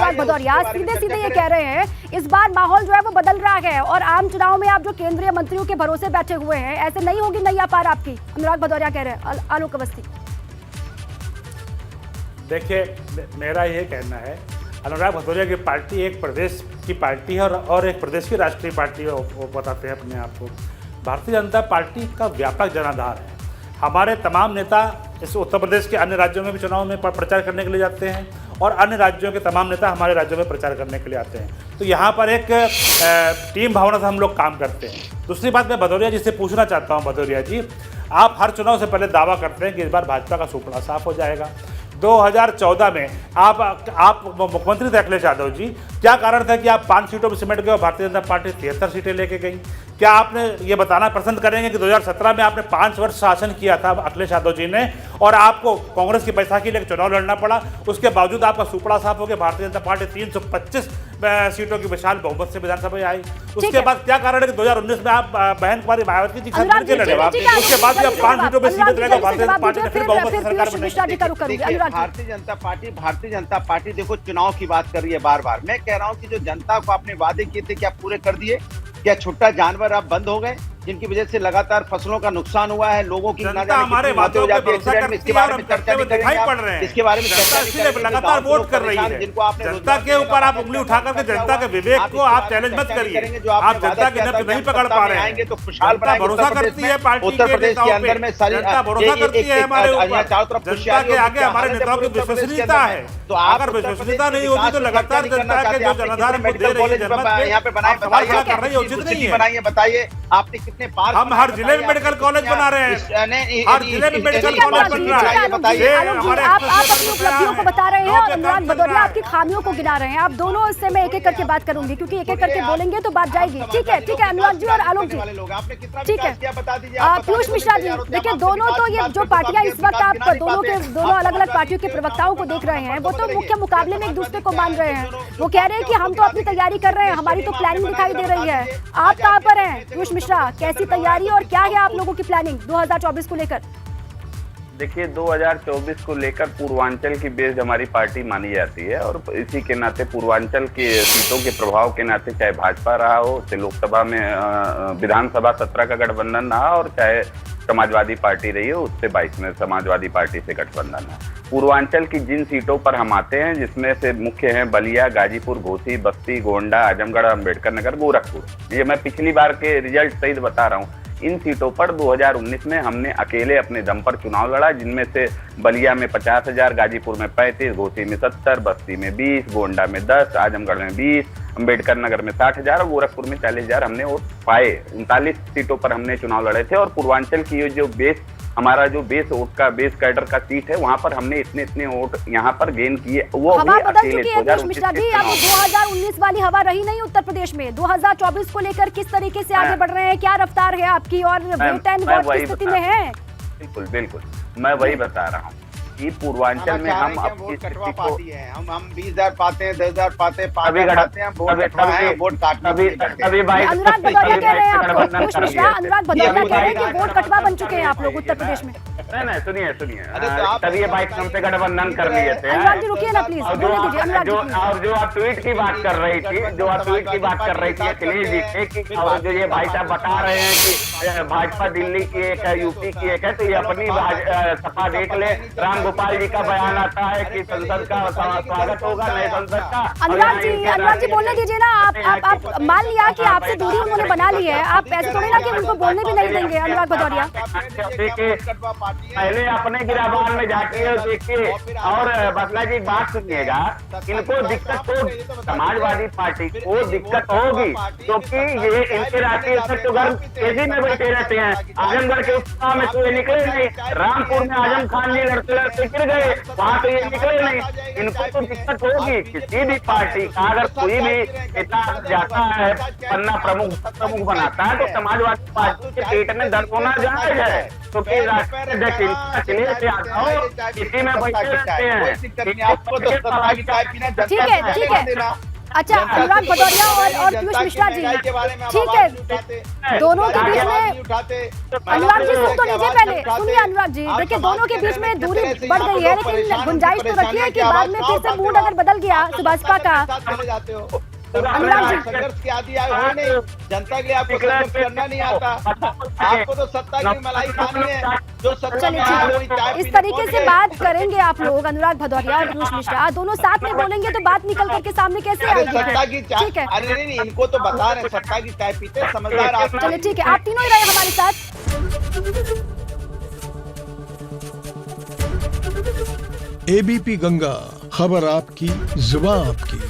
अनुराग भदौरिया सीधे सीधे ये कह रहे हैं इस बार माहौल जो है वो बदल रहा है और आम चुनाव में आप जो केंद्रीय मंत्रियों के भरोसे बैठे हुए हैं, ऐसे नहीं होगी नैया पार आपकी। अनुराग भदौरिया कह रहे हैं। आलोक अवस्थी, देखिए मेरा ये कहना है, अनुराग भदौरिया की पार्टी एक प्रदेश की पार्टी है और एक प्रदेश की राष्ट्रीय पार्टी है, वो बताते हैं अपने आप को। भारतीय जनता पार्टी का व्यापक जनाधार है। हमारे तमाम नेता इस उत्तर प्रदेश के अन्य राज्यों में भी चुनाव में प्रचार करने के लिए जाते हैं और अन्य राज्यों के तमाम नेता हमारे राज्यों में प्रचार करने के लिए आते हैं। तो यहाँ पर एक टीम भावना से हम लोग काम करते हैं। दूसरी बात मैं भदौरिया जी से पूछना चाहता हूँ, भदौरिया जी आप हर चुनाव से पहले दावा करते हैं कि इस बार भाजपा का सुपड़ा साफ हो जाएगा। 2014 में आप मुख्यमंत्री थे अखिलेश यादव जी, क्या कारण था कि आप 5 सीटों में सिमट गए और भारतीय जनता पार्टी 73 सीटें लेके गई? क्या आपने ये बताना पसंद करेंगे कि 2017 में आपने 5 वर्ष शासन किया था अखिलेश यादव जी ने और आपको कांग्रेस की बैसाखी लेकर चुनाव लड़ना पड़ा, उसके बावजूद आपका सुपड़ा साफ हो गया, भारतीय जनता पार्टी 325 सीटों की विशाल बहुमत से विधानसभा में आई। उसके बाद क्या कारण है कि 2019 में आप बहन कुमारी मायावती जी के साथ लड़े, उसके बाद भी आप 5 सीटों में सीमित रहेगा, भारतीय जनता पार्टी ने फिर बहुमत से सरकार बनाई। भारतीय जनता पार्टी देखो चुनाव की बात कर रही है बार बार। मैं कह रहा हूँ कि जो जनता को आपने वादे किए थे क्या पूरे कर दिए? क्या छुट्टा जानवर अब बंद हो गए जिनकी वजह से लगातार फसलों का नुकसान हुआ है, लोगों की हमारे बातों पे भरोसा करती है, इसके बारे में चर्चा नहीं दिखाई पड़ रहे हैं, इसके बारे में जनता लगातार वोट कर रही है। जनता के ऊपर आप उंगली उठा करके जनता के विवेक को आप चैलेंज मत करिए। आप जनता की नब्ज नहीं पकड़ पा रहे हैं। तो खुशहाल भरोसा करती है पार्टी उत्तर प्रदेश के अंदर में सारी जनता भरोसा करती है हमारे ऊपर, जनता के आगे हमारे नेताओं की विश्वसनीयता है। तो अगर विश्वसनीयता नहीं होगी तो लगातार जनता के जो जनाधार मेडिकल कॉलेज यहाँ पे बनाए बताइए, बताइए आपने कितने पार। हम हर जिले में मेडिकल कॉलेज बना रहे हैं, हर जिले में मेडिकल कॉलेज बन रहा है। बताइए आप अपनी उपलब्धियों को बता रहे हैं और अनुराग भदौरिया आपकी खामियों को गिना रहे हैं। आप दोनों से मैं एक एक करके बात करूंगी क्योंकि एक एक करके बोलेंगे तो बात जाएगी। ठीक है, ठीक है अनुराग जी और आलोक जी, ठीक है। पीयूष मिश्रा जी, देखिए दोनों तो ये जो पार्टियां इस वक्त आप दोनों अलग अलग पार्टियों के प्रवक्ताओं को देख रहे हैं, वो तो मुख्य मुकाबले में एक दूसरे को मान रहे हैं। वो कह रहे हैं कि हम तो अपनी तैयारी कर रहे हैं, हमारी तो प्लानिंग दिखाई दे रही है। आप कहाँ पर हैं पीयूष मिश्रा? कैसी तैयारी और क्या है आप लोगों की प्लानिंग 2024 को लेकर? देखिए 2024 को लेकर पूर्वांचल की बेस्ड हमारी पार्टी मानी जाती है और इसी के नाते पूर्वांचल के सीटों के प्रभाव के नाते चाहे भाजपा रहा हो, चाहे लोकसभा में विधानसभा 17 का गठबंधन रहा और चाहे समाजवादी पार्टी रही हो, उससे 22 में समाजवादी पार्टी से गठबंधन है। पूर्वांचल की जिन सीटों पर हम आते हैं जिसमें से मुख्य हैं बलिया, गाजीपुर, घोसी, बस्ती, गोंडा, आजमगढ़, अम्बेडकर नगर, गोरखपुर। ये मैं पिछली बार के रिजल्ट सहित बता रहा हूँ। इन सीटों पर 2019 में हमने अकेले अपने दम पर चुनाव लड़ा, जिनमें से बलिया में 50,000, गाजीपुर में 35, घोसी में 70, बस्ती में 20, गोंडा में 10, आजमगढ़ में 20, अम्बेडकर नगर में 60,000 और गोरखपुर में 40,000 हमने वोट पाए। 39 सीटों पर हमने चुनाव लड़े थे और पूर्वांचल की जो बेस हमारा जो बेस वोट का बेस कैडर का सीट है वहां पर हमने इतने वोट यहाँ पर गेन किए। वो हवा बदल चुकी है पीयूष मिश्रा जी। अब 2019 वाली हवा रही नहीं उत्तर प्रदेश में। 2024 को लेकर किस तरीके से आगे बढ़ रहे हैं, क्या रफ्तार है आपकी और वेट एंड वॉच की स्थिति में है? बिल्कुल बिल्कुल, मैं वही बता रहा हूँ कि पूर्वांचल में हम अपनी स्थिति को हम 20,000 पाते हैं, 10,000 पाते हैं, 5,000 पाते हैं, वोट काटने। अनुराग भदौरिया कह रहे हैं आपको, पीयूष मिश्रा अनुराग भदौरिया कह रहे हैं कि वोट कटवा बन चुके हैं आप लोग उत्तर प्रदेश में। नहीं सुनिए तभी ये बाइक हमसे गठबंधन कर लिए थे। अनुराग जी रुकिए ना प्लीज, बोलने दीजिए अनुराग जी। और जो आप ट्वीट की बात कर रही थी, अखिलेश जी की, और जो ये भाई साहब बता रहे हैं कि भाजपा दिल्ली की एक है, यूपी की एक है, तो ये अपनी सपा देख ले। राम गोपाल जी का बयान आता है कि संसद का स्वागत होगा, नए संसद का। अनुराग जी बोलने दीजिए ना। आप मान लिया कि आपसे दूरी उन्होंने बना ली है, आप ऐसे थोड़ी ना कि उनको बोलने भी नहीं देंगे। अनुराग भदौरिया पहले अपने गिराबान में जाके देखिए और बसला जी बात सुनिएगा। इनको दिक्कत हो, समाजवादी पार्टी को दिक्कत होगी क्योंकि ये इनके राष्ट्रीय अध्यक्ष तो घर तेजी में बैठे रहते हैं। आजमगढ़ के उपचुनाव में तो ये निकले नहीं, रामपुर में आजम खान जी लड़ते लड़ते गिर गए, वहां तो ये निकले नहीं। इनको तो दिक्कत होगी। किसी भी पार्टी का अगर कोई भी नेता जाता है, पन्ना प्रमुख बनाता है, तो समाजवादी पार्टी के पेट में दर्द होना जायज है। तो राष्ट्रीय अध्यक्ष अखिलेश यादव इसी में बैठे रहते हैं। ठीक है अच्छा, अनुराग भदौरिया और पीयूष मिश्रा जी, ठीक है, दोनों के बीच में अनुराग जी सुन तो लीजिए पहले, सुनिए अनुराग जी, देखिए दोनों के बीच में दूरी बढ़ गई है, लेकिन गुंजाइश तो रखिए कि बाद में फिर से मूड अगर बदल गया भाजपा का। अनुराग जी, संघर्ष के आदि आए हो नहीं, जनता के लिए आपको संघर्ष करना नहीं आता, आपको तो सत्ता की मलाई खानी है, जो सत्ता चलिए ठीक है, इस तरीके से बात करेंगे आप लोग, अनुराग भदौरिया और पीयूष मिश्रा दोनों साथ में बोलेंगे तो बात निकल करके सामने कैसे आएगी? सत्ता की चाय, ठीक है, अरे नहीं, इनको तो बता रहे सत्ता की चाय पीते समझदार आप। चलिए ठीक है, आप तीनों ही रहे हमारे साथ। एबीपी गंगा, खबर आपकी, जुबान आपकी।